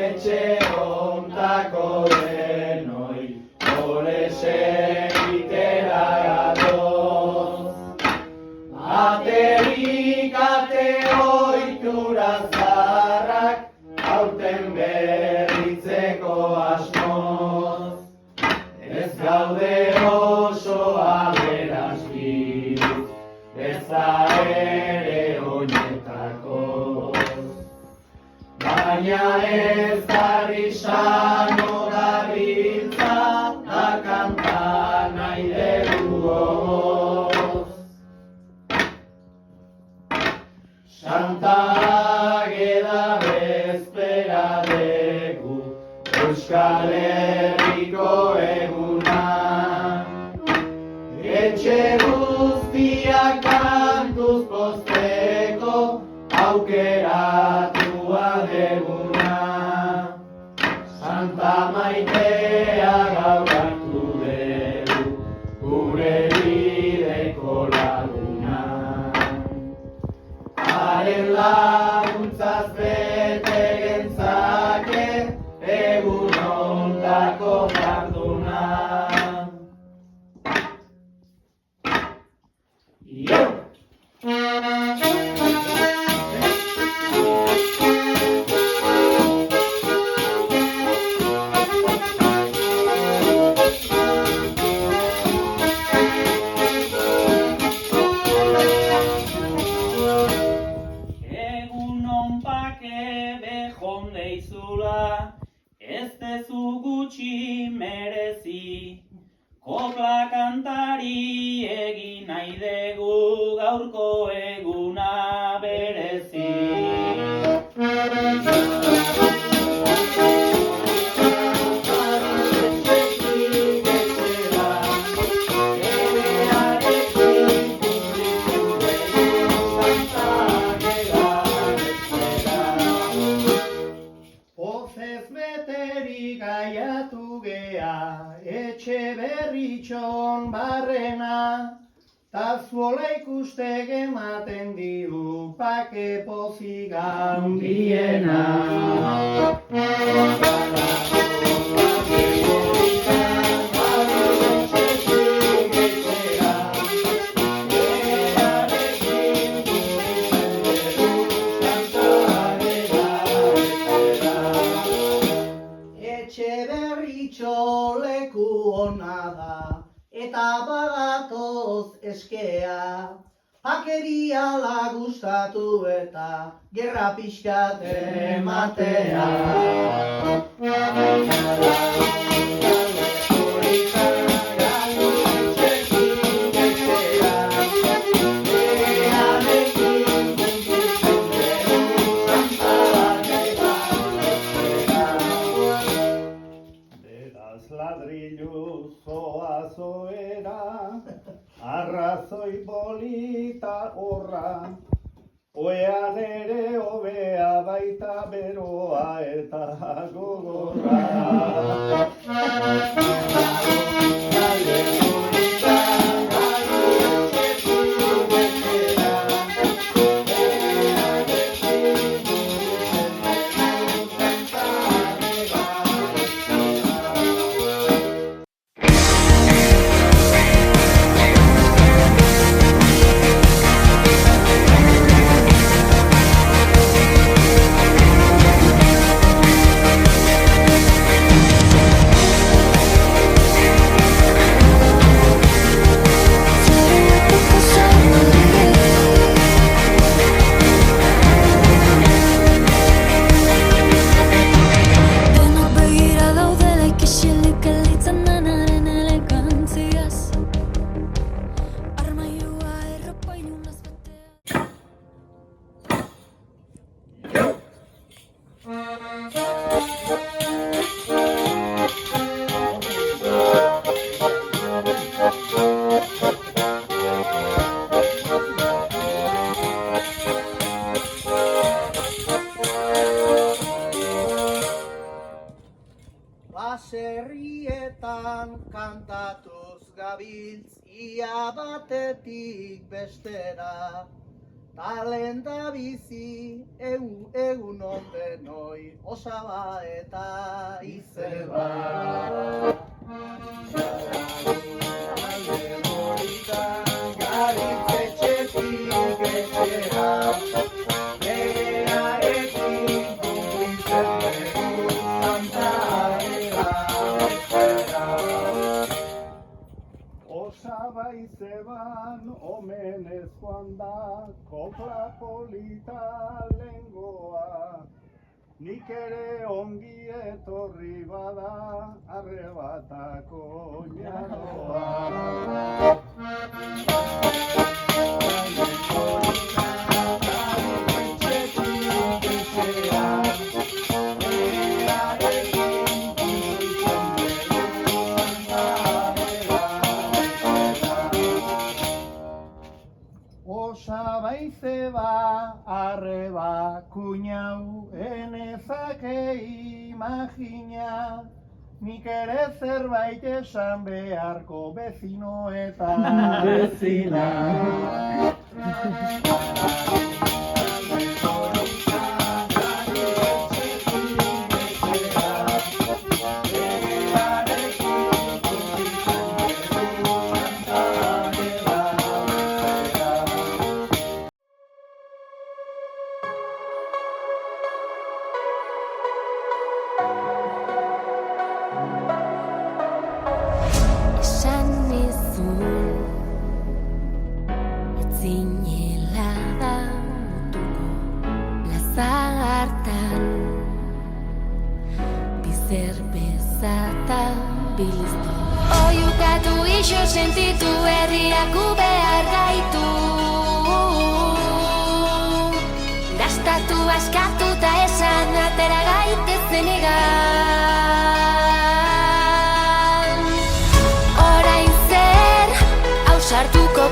etxe ontako denoi, goles egitera gatoz. Aterik ate ohitura zaharrak, aurten berritzeko asmoz. Ez gaude oso aberas bihurtz, ezta ere oinetakoz. Baina ez darri sano gabiltza, da kanta nahi dugu gogoz. Santa Ageda bezpera dugu, Euskal Herriko eguna. Etxe guztiak kantuz pozteko, aukeratua deguna. Santa Maitea gaur hartu dugu, gure bideko laguna. Haren laguntzaz bete gentzake, egun ontako jarduna. Egun onpake bejon deizula, ez dezu gutxi merezi. Kopla kantari egin nahi dugu gaurko eguna berezi. Pozez beterik gaiatu gea, etxe berritxon barrena, ta zuola ikuste ematen digu pake pozik handiena. Etxe berritxo leku ona da, eta bagatoz eskea. Pakeriala gustatu eta gerra pixkat ematea. Ladrillo zoa zoera, arrazoi polita horra, oean ere hobea baita beroa eta gogorra. Baserrietan kantatuz gabiltz ia batetik bestera, talenta bizi, egun ondenoi, osaba eta izeba. Garitzetxetik etxera, legearekin kumplitzen dugu kantaera. Osaba izeban omenez joan da, kopla polita lengoa. Nik ere ongi etorri bada, arrebatako ñadoa. Osaba izeba, arreba, kuñau, enezake imagina, nik ere zerbait esan beharko bezino eta bezina. Esan nizun, ez zinela damutuko plaza hartan, bizerbezatan biliztu. Oiukatu iso sentitu herriak behar gaitu, gastatu askatu eta esan atera gaitezen egan. Orain zer, ausartuko